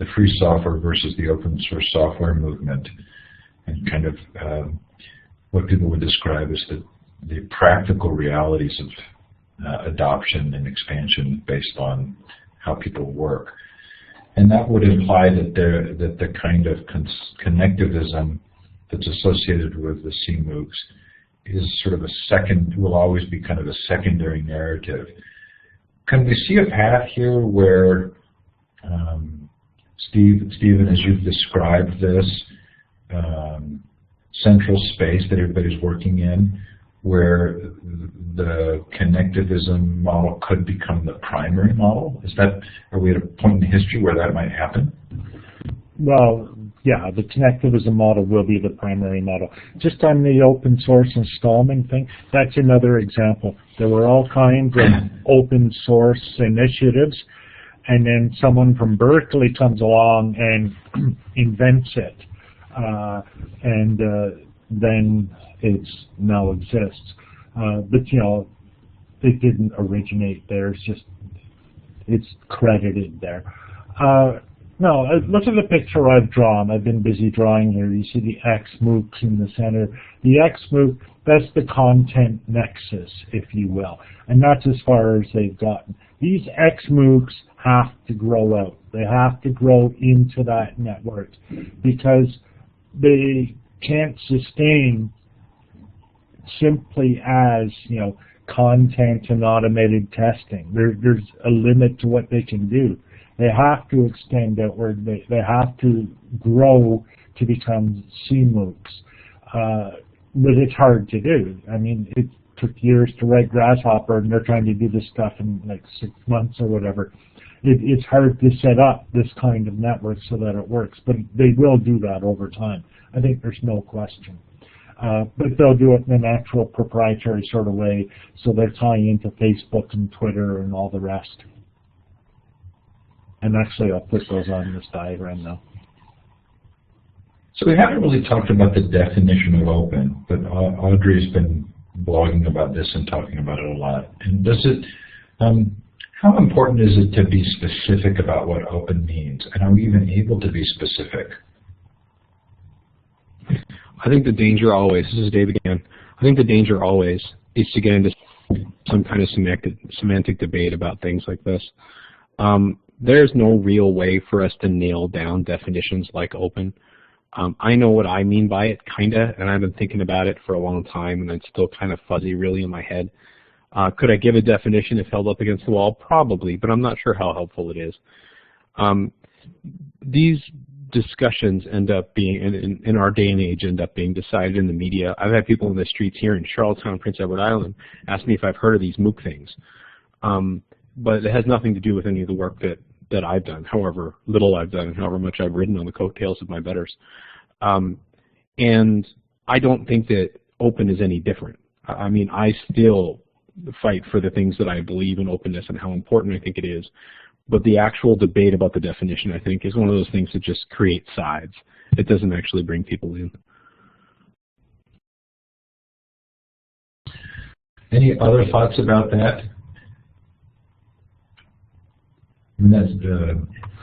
the free software versus the open source software movement, and kind of what people would describe as the practical realities of adoption and expansion based on how people work. And that would imply that the kind of connectivism that's associated with the CMOOCs is sort of will always be kind of a secondary narrative. Can we see a path here where, Stephen, as you've described this central space that everybody's working in, where the connectivism model could become the primary model? Are we at a point in history where that might happen? Well, yeah, the connectivism model will be the primary model. Just on the open source installment thing, that's another example. There were all kinds of open source initiatives, and then someone from Berkeley comes along and invents it, and then it's now exists. But you know, it didn't originate there. It's credited there. No, look at the picture I've drawn. I've been busy drawing here. You see the X MOOCs in the center. The X MOOC, that's the content nexus, if you will. And that's as far as they've gotten. These X MOOCs have to grow out. They have to grow into that network because they can't sustain simply as, you know, content and automated testing. There's a limit to what they can do. They have to extend outward. They have to grow to become CMOOCs. But it's hard to do. I mean, it took years to write Grasshopper, and they're trying to do this stuff in like 6 months or whatever. It's hard to set up this kind of network so that it works, but they will do that over time. I think there's no question. But they'll do it in a natural proprietary sort of way, so they're tying into Facebook and Twitter and all the rest. And actually, I'll put those on this diagram now. So we haven't really talked about the definition of open, but Audrey's been blogging about this and talking about it a lot. And does it, how important is it to be specific about what open means? And are we even able to be specific? I think the danger always, this is Dave again, I think the danger always is to get into some kind of semantic debate about things like this. There's no real way for us to nail down definitions like open. I know what I mean by it, kinda, and I've been thinking about it for a long time, and it's still kind of fuzzy really in my head. Could I give a definition if held up against the wall? Probably, but I'm not sure how helpful it is. These discussions end up being, in our day and age, end up being decided in the media. I've had people in the streets here in Charlottetown, Prince Edward Island, ask me if I've heard of these MOOC things. But it has nothing to do with any of the work that I've done, however little I've done and however much I've written on the coattails of my betters. And I don't think that open is any different. I mean, I still fight for the things that I believe in openness and how important I think it is. But the actual debate about the definition, I think, is one of those things that just creates sides. It doesn't actually bring people in. Any other thoughts about that? I mean, that's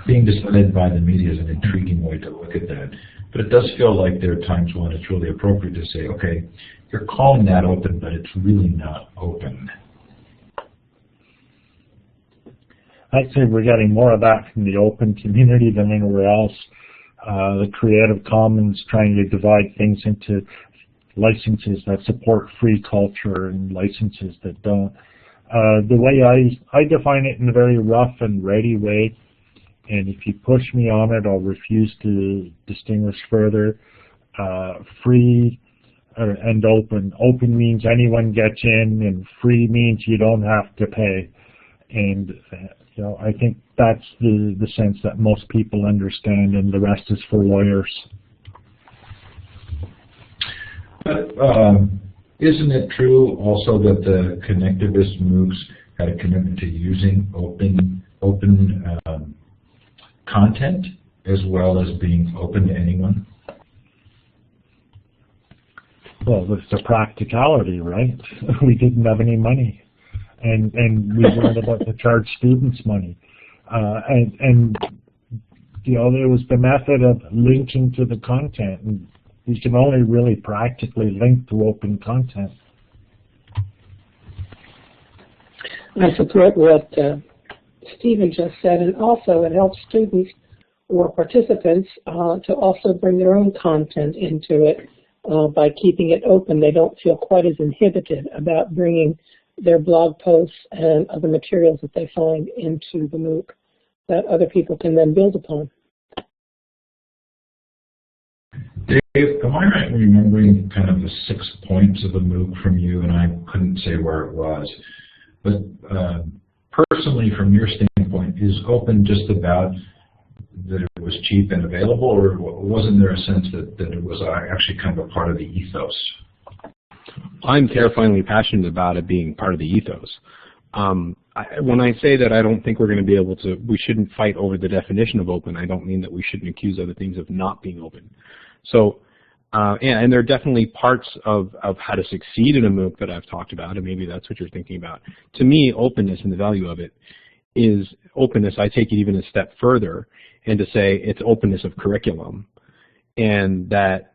being decided by the media is an intriguing way to look at that. But it does feel like there are times when it's really appropriate to say, okay, you're calling that open, but it's really not open. I'd say we're getting more of that from the open community than anywhere else. The Creative Commons trying to divide things into licenses that support free culture and licenses that don't. The way I define it in a very rough and ready way, and if you push me on it, I'll refuse to distinguish further. Free and open. Open means anyone gets in, and free means you don't have to pay. And you know, I think that's the sense that most people understand, and the rest is for lawyers. But isn't it true also that the connectivist MOOCs had a commitment to using open content as well as being open to anyone? Well, it's the practicality, right? We didn't have any money, and we weren't about to charge students money, and you know, there was the method of linking to the content, and you can only really practically link to open content. I support what Stephen just said, and also it helps students or participants to also bring their own content into it by keeping it open. They don't feel quite as inhibited about bringing their blog posts and other materials that they find into the MOOC that other people can then build upon. Dave, am I right in remembering kind of the 6 points of the MOOC from you, and I couldn't say where it was, but personally, from your standpoint, is open just about that it was cheap and available, or wasn't there a sense that it was actually kind of a part of the ethos? I'm terrifyingly passionate about it being part of the ethos. When I say that I don't think we're going to be able to, we shouldn't fight over the definition of open, I don't mean that we shouldn't accuse other things of not being open. So, and there are definitely parts of how to succeed in a MOOC that I've talked about, and maybe that's what you're thinking about. To me, openness and the value of it is openness. I take it even a step further and to say it's openness of curriculum, and that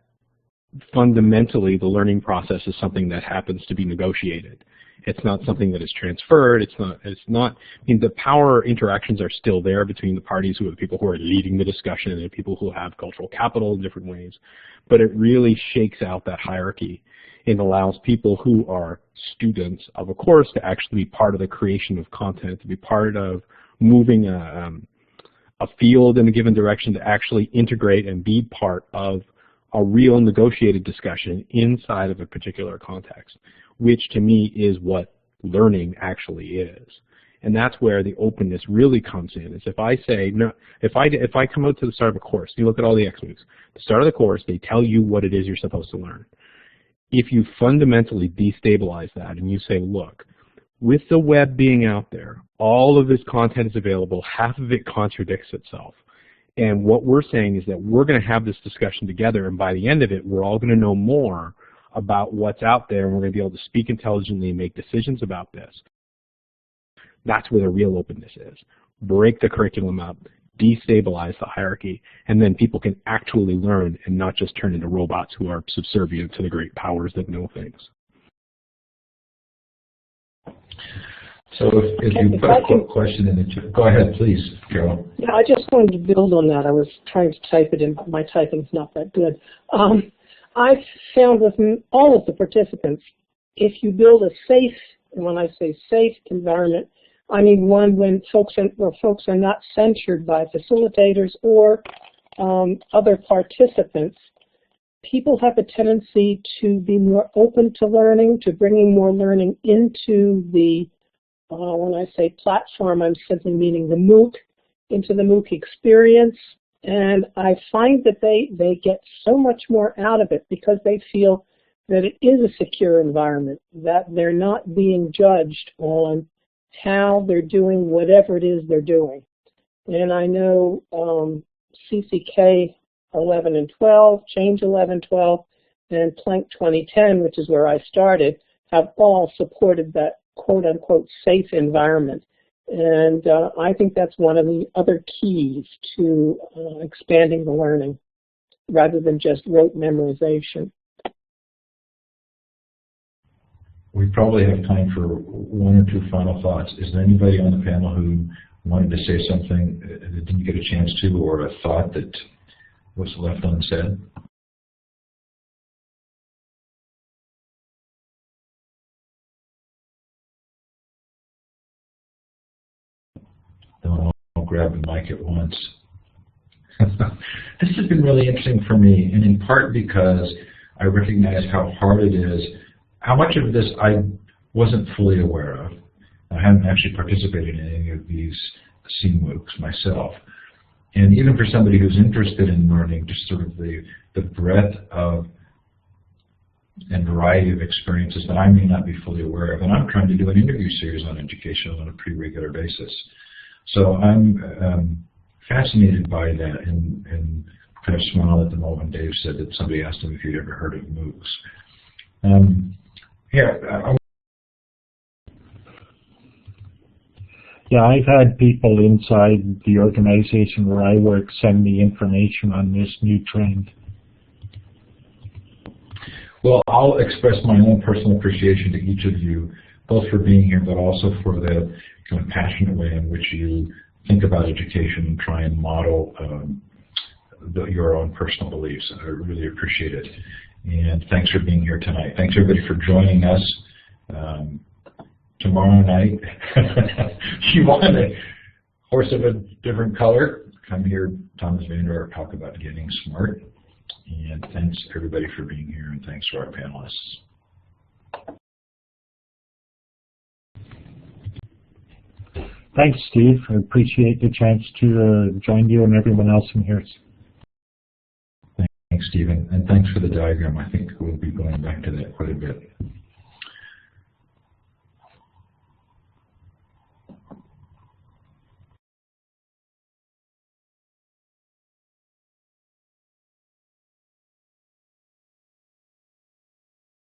fundamentally the learning process is something that happens to be negotiated. It's not something that is transferred. It's not, I mean, the power interactions are still there between the parties who are the people who are leading the discussion and the people who have cultural capital in different ways. But it really shakes out that hierarchy and allows people who are students of a course to actually be part of the creation of content, to be part of moving a field in a given direction, to actually integrate and be part of a real negotiated discussion inside of a particular context, which to me is what learning actually is. And that's where the openness really comes in. Is if I say, no, if I come out to the start of a course, you look at all the XMOOCs, the start of the course, they tell you what it is you're supposed to learn. If you fundamentally destabilize that and you say, look, with the web being out there, all of this content is available, half of it contradicts itself. And what we're saying is that we're going to have this discussion together, and by the end of it, we're all going to know more about what's out there, and we're going to be able to speak intelligently and make decisions about this. That's where the real openness is. Break the curriculum up, destabilize the hierarchy, and then people can actually learn and not just turn into robots who are subservient to the great powers that know things. So if you put a question in the chat, go ahead, please, Carol. Yeah, I just wanted to build on that. I was trying to type it in, but my typing's not that good. I've found with all of the participants, if you build a safe, and when I say safe environment, I mean one where folks are not censured by facilitators or other participants, people have a tendency to be more open to learning, to bringing more learning into the, when I say platform, I'm simply meaning the MOOC, into the MOOC experience. And I find that they get so much more out of it because they feel that it is a secure environment, that they're not being judged on how they're doing whatever it is they're doing. And I know CCK 11 and 12, Change 11, 12, and Plank 2010, which is where I started, have all supported that quote-unquote safe environment. And I think that's one of the other keys to expanding the learning, rather than just rote memorization. We probably have time for one or two final thoughts. Is there anybody on the panel who wanted to say something that didn't get a chance to, or a thought that was left unsaid? Don't all grab the mic at once. This has been really interesting for me, and in part because I recognize how hard it is. How much of this I wasn't fully aware of. I haven't actually participated in any of these MOOCs myself. And even for somebody who's interested in learning, just sort of the breadth of and variety of experiences that I may not be fully aware of. And I'm trying to do an interview series on education on a pretty regular basis. So I'm fascinated by that and kind of smiled at the moment Dave said that somebody asked him if he'd ever heard of MOOCs. Yeah, I've had people inside the organization where I work send me information on this new trend. Well, I'll express my own personal appreciation to each of you, both for being here, but also for the kind of passionate way in which you think about education and try and model your own personal beliefs. I really appreciate it. And thanks for being here tonight. Thanks everybody for joining us. Tomorrow night, if you want a horse of a different color, come hear Thomas Vander talk about getting smart. And thanks everybody for being here, and thanks to our panelists. Thanks, Steve. I appreciate the chance to join you and everyone else in here. Thanks, Stephen, and thanks for the diagram. I think we'll be going back to that quite a bit.